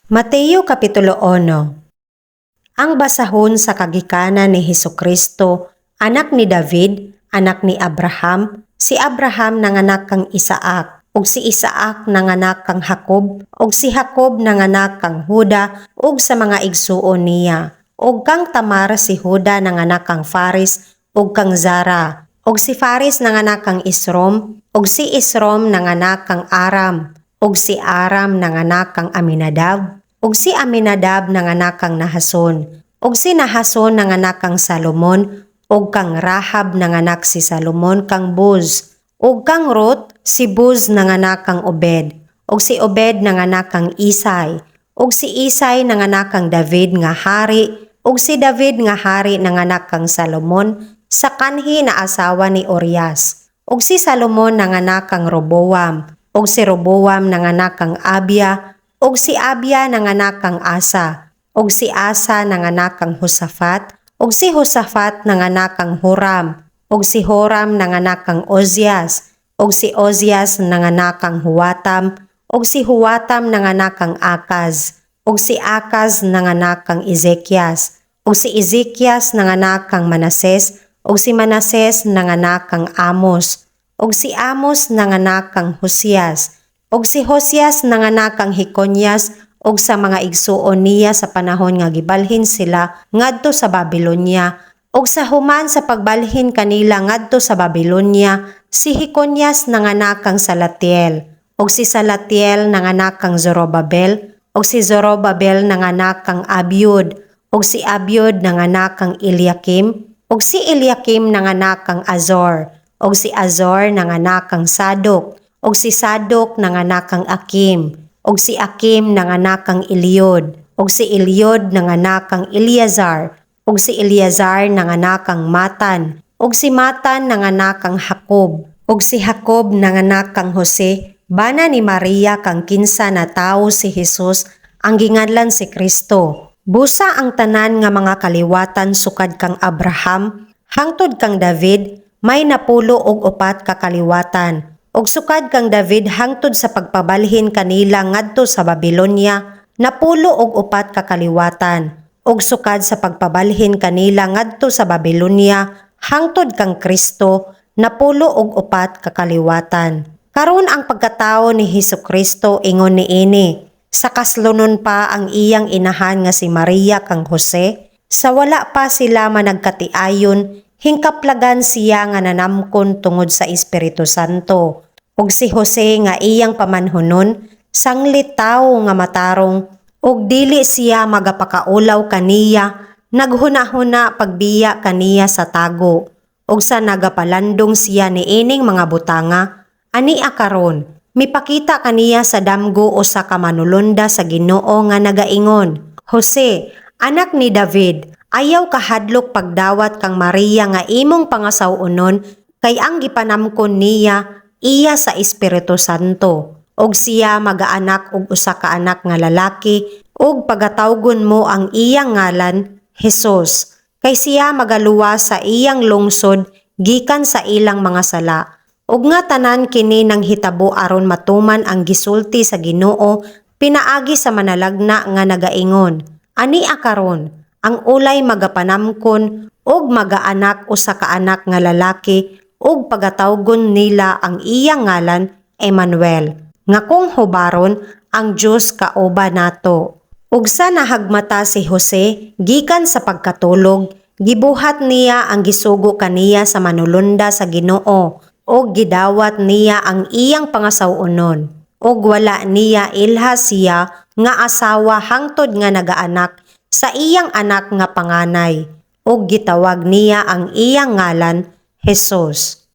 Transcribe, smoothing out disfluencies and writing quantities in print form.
Mateo Kapitulo 1. Ang basahon sa kagikanan ni Hesukristo, anak ni David, anak ni Abraham, si Abraham nanganak kang Isaac, ug si Isaac nanganak kang Jacob, ug si Jacob nanganak kang Huda, ug sa mga igsuon niya. Ug kang Tamar si Huda nanganak kang Faris, ug kang Zara, ug si Faris nanganak kang Esrom, ug si Esrom nanganak kang Aram, ug si Aram nanganak kang Aminadab, ug si Aminadab nanganak kang Nahason, ug si Nahason nanganak kang Salomon, ug kang Rahab nanganak si Salomon kang Buz, ug kang Ruth si Buz nanganak kang Obed, ug si Obed nanganak kang Isay, ug si Isay nanganak kang David nga hari, ug si David nga hari nanganak kang Salomon sa kanhi na asawa ni Urias, ug si Salomon nanganak kang Roboam, ug si Roboam nanganak kang Abia, ug si Abia nanganak kang Asa, ug si Asa nanganak kang Hosafat, ug si Hosafat nanganak kang Horam, ug si Horam nanganak kang Ozias, ug si Ozias nanganak kang Huwatam, ug si Huwatam nanganak kang Akaz, ug si Akaz nanganak kang Ezekias, ug si Ezekias nanganak kang Manases, ug si Manases nanganak kang Amos, ug si Amos nanganak kang Hosias, ug si Hosias nanganak kang Heconias, ug sa mga igsuon niya sa panahon nga gibalhin sila ngadto sa Babilonia, ug sa human sa pagbalhin kanila ngadto sa Babilonia, si Heconias nanganak kang Salatiel, ug si Salatiel nanganak kang Zorobabel, ug si Zorobabel nanganak kang Abiud, ug si Abiud nanganak kang Eliakim, ug si Eliakim nanganak kang Azor, ug si Azor nanganak kang Sadok, ug si Sadok nanganak kang Akim, ug si Akim nanganak kang Eliud, ug si Eliud nanganak kang Eleazar, ug si Eleazar nanganak kang Matan, ug si Matan nanganak kang Jacob, ug si Jacob nanganak kang Jose, bana ni Maria kang kinsa na tawo si Jesus, ang ginganlan si Kristo. Busa ang tanan nga mga kaliwatan sukad kang Abraham, hangtod kang David, may napulo og upat ka kaliwatan. Og sukad kang David hangtod sa pagpabalhin kanila ngadto sa Babilonia, napulo og upat ka kaliwatan. Og sukad sa pagpabalhin kanila ngadto sa Babilonia, hangtod kang Kristo, napulo og upat ka kaliwatan. Karon ang pagkatao ni Hesukristo ingon niini, sa kaslunon pa ang iyang inahan nga si Maria kang Jose, sa wala pa sila managkatiayon, hingkaplagan siya nga nanamkon tungod sa Espiritu Santo. Ug si Jose nga iyang pamanhunon, sanglit tawo nga matarong, ug dili siya magapakaulaw kaniya, naghuna-huna pagbiya kaniya sa tago, ug sa nagapalandong siya niining mga butanga, ani akaron, mipakita kaniya sa damgo o sa kamanulunda sa Ginoo nga nagaingon, Jose, anak ni David, ayaw kahadlok pagdawat kang Maria nga imong pangasawunon, kay ang gipanamkon niya, iya sa Espiritu Santo, og siya magaanak og usa ka anak nga lalaki, og pagatawgon mo ang iyang ngalan, Jesus, kay siya magaluwa sa iyang lungsod gikan sa ilang mga sala. Ug nga tanan kini nang hitabo aron matuman ang gisulti sa Ginoo pinaagi sa manalagna nga nagaingon, ani akaron, ang ulay magapanamkon og magaanak usa ka anak nga lalaki, ug pagatawgon nila ang iyang ngalan Emmanuel, nga kung hubaron ang Dios kauba nato. Ug sa nahagmata si Jose gikan sa pagkatulog, gibuhat niya ang gisugo kaniya sa manulunda sa Ginoo, ug gidawat niya ang iyang pangasawunon, ug wala niya ilha siya nga asawa hangtod nga nagaanak sa iyang anak nga panganay, ug gitawag niya ang iyang ngalan Jesus.